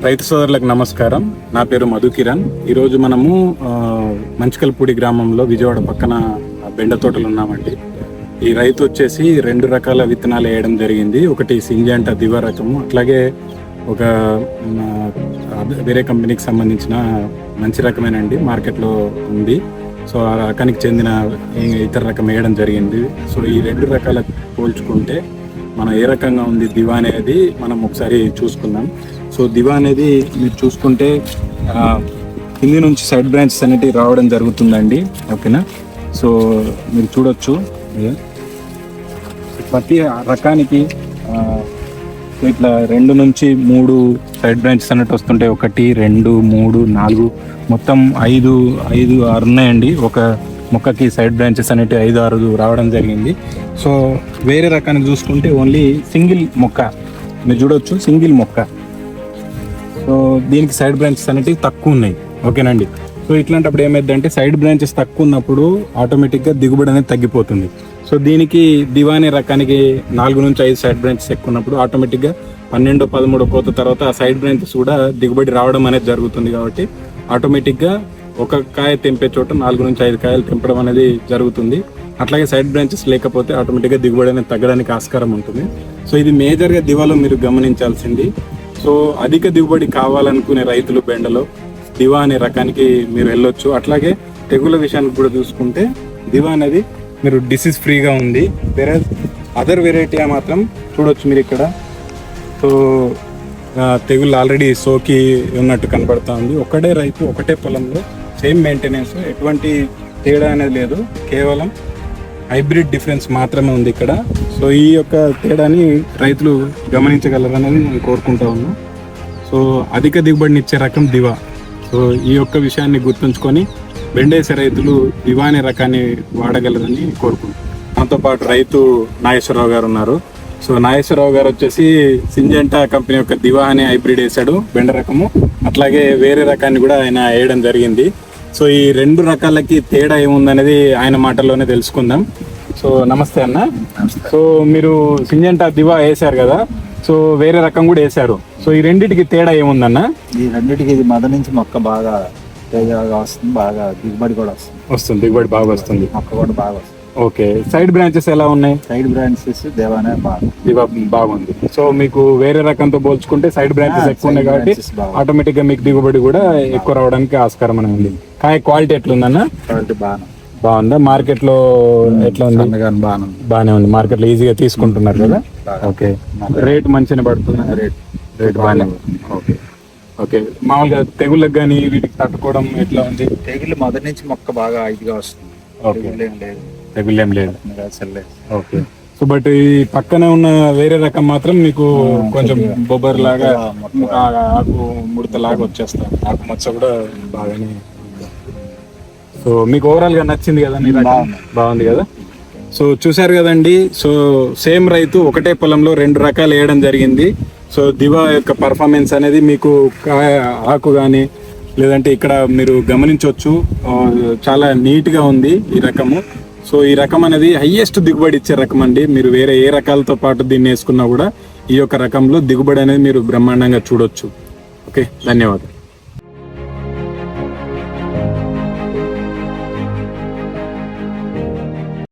రైతు సోదరులకు నమస్కారం. నా పేరు మధు కిరణ్. ఈరోజు మనము మంచికల్పూడి గ్రామంలో విజయవాడ పక్కన బెండ తోటలు ఉన్నామండి. ఈ రైతు వచ్చేసి 2 రకాల విత్తనాలు వేయడం జరిగింది. ఒకటి సింజంటా దివా రకము, అట్లాగే ఒక వేరే కంపెనీకి సంబంధించిన మంచి రకమేనండి, మార్కెట్లో ఉంది. సో ఆ రకానికి చెందిన ఇతర రకం వేయడం జరిగింది. సో ఈ 2 రకాల పోల్చుకుంటే మనం ఏ రకంగా ఉంది దివా అనేది మనం ఒకసారి చూసుకుందాం. సో దివా అనేది మీరు చూసుకుంటే కింది నుంచి సైడ్ బ్రాంచెస్ అనేవి రావడం జరుగుతుందండి. ఓకేనా, సో మీరు చూడొచ్చు ప్రతి రకానికి ఇట్లా 2 నుంచి 3 సైడ్ బ్రాంచెస్ అన్నట్టు వస్తుంటాయి. 1, 2, 3, 4 మొత్తం 5, 6 ఉన్నాయండి. ఒక మొక్కకి సైడ్ బ్రాంచెస్ అనేవి 5, 6 రావడం జరిగింది. సో వేరే రకాన్ని చూసుకుంటే ఓన్లీ సింగిల్ మొక్క మీరు చూడొచ్చు, సింగిల్ మొక్క. సో దీనికి సైడ్ బ్రాంచెస్ అనేవి తక్కువ ఉన్నాయి. ఓకేనండి. సో ఇట్లాంటప్పుడు ఏమైందంటే సైడ్ బ్రాంచెస్ తక్కువ ఉన్నప్పుడు ఆటోమేటిక్గా దిగుబడి అనేది తగ్గిపోతుంది. సో దీనికి దివానే రకానికి 4 నుంచి 5 సైడ్ బ్రాంచెస్ ఎక్కువ ఉన్నప్పుడు ఆటోమేటిక్గా 12, 13 కోత తర్వాత ఆ సైడ్ బ్రాంచెస్ కూడా దిగుబడి రావడం అనేది జరుగుతుంది. కాబట్టి ఆటోమేటిక్గా ఒక కాయ తెంపే చోట 4 నుంచి 5 కాయలు తెంపడం అనేది జరుగుతుంది. అట్లాగే సైడ్ బ్రాంచెస్ లేకపోతే ఆటోమేటిక్గా దిగుబడి అనేది తగ్గడానికి ఆస్కారం ఉంటుంది. సో ఇది మేజర్గా దివాలో మీరు గమనించాల్సింది. సో అధిక దిగుబడి కావాలనుకునే రైతులు బెండలో దివా అనే రకానికి మీరు వెళ్ళొచ్చు. అట్లాగే తెగుల విషయానికి కూడా చూసుకుంటే దివా అనేది మీరు డిసీజ్ ఫ్రీగా ఉంది. వేరే అదర్ వెరైటీ మాత్రం చూడొచ్చు మీరు ఇక్కడ. సో తెగులు ఆల్రెడీ సోకి ఉన్నట్టు కనబడతా ఉంది. ఒకటే రైతు ఒకటే పొలంలో సేమ్ మెయింటెనెన్స్, ఎటువంటి తేడా అనేది లేదు, కేవలం హైబ్రిడ్ డిఫరెన్స్ మాత్రమే ఉంది ఇక్కడ. సో ఈ యొక్క తేడాని రైతులు గమనించగలరనేది నేను కోరుకుంటా ఉన్నాను. సో అధిక దిగుబడిని ఇచ్చే రకం దివా. సో ఈ యొక్క విషయాన్ని గుర్తుంచుకొని బెండేసే రైతులు దివా అనే రకాన్ని వాడగలరని కోరుకుంటున్నాను. దాంతోపాటు రైతు నాగేశ్వరరావు గారు ఉన్నారు. సో నాగేశ్వరరావు గారు వచ్చేసి సింజంటా కంపెనీ యొక్క దివా అనే హైబ్రిడ్ వేసాడు, బెండ రకము. అట్లాగే వేరే రకాన్ని కూడా ఆయన వేయడం జరిగింది. సో ఈ 2 రకాలకి తేడా ఏముందనేది ఆయన మాటల్లోనే తెలుసుకుందాం. సో నమస్తే అన్న. సో మీరు సింజంటా దివా వేసారు కదా, సో వేరే రకం కూడా వేసారు. సో ఈ రెండింటికి తేడా ఏముందన్న? ఈ రెండింటికి ఇది మొదటి నుంచి మొక్క బాగా తేజగా వస్తుంది, బాగా దిగుబడి కూడా వస్తుంది. దిగుబడి బాగా వస్తుంది, మొక్క కూడా బాగా వస్తుంది. ఓకే. సైడ్ బ్రాంచెస్ ఎలా ఉన్నాయి? సైడ్ బ్రాంచెస్ దివానే దివా బాగుంది. సో మీకు వేరే రకంతో పోల్చుకుంటే సైడ్ బ్రాంచెస్ ఎక్కువ ఉన్నాయి కాబట్టి ఆటోమేటిక్ గా మీకు దిగుబడి కూడా ఎక్కువ రావడానికి ఆస్కారం అనేది ఉంది. కాయ క్వాలిటీ ఎట్లుందన్న? క్వాలిటీ బాగుందా? మార్కెట్ లో ఎట్లా ఉంది? బాగానే ఉంది. మార్కెట్ లో ఈజీగా తీసుకుంటున్నారు కదా. ఓకే. రేట్ మంచిగా పడుతుంది? రేట్ బాగానే. Okay okay. మామూలుగా తెగుళ్ళకి కానీ వీటికి తట్టుకోవడం ఎట్లా ఉంది? తెగులు మొదటి నుంచి మొక్క బాగా ఇదిగా వస్తుంది. తెగుళ్ళేం లేదు. ఓకే. సో బట్ ఈ పక్కనే ఉన్న వేరే రకం మాత్రం మీకు కొంచెం బొబ్బర్ లాగా, ఆకు ముడత లాగా వచ్చేస్తారు. ఆకు మచ్చ కూడా బాగానే. సో మీకు ఓవరాల్ గా నచ్చింది కదా? బాగుంది కదా. సో చూసారు కదండి. సో సేమ్ రైతు ఒకటే పొలంలో 2 రకాలు వేయడం జరిగింది. సో దివా యొక్క పర్ఫార్మెన్స్ అనేది మీకు ఆకు కానీ లేదంటే ఇక్కడ మీరు గమనించవచ్చు, చాలా నీట్గా ఉంది ఈ రకము. సో ఈ రకం అనేది హైయెస్ట్ దిగుబడి ఇచ్చే రకం అండి. మీరు వేరే ఏ రకాలతో పాటు దీన్ని వేసుకున్నా కూడా ఈ యొక్క రకంలో దిగుబడి అనేది మీరు బ్రహ్మాండంగా చూడొచ్చు. ఓకే, ధన్యవాదాలు.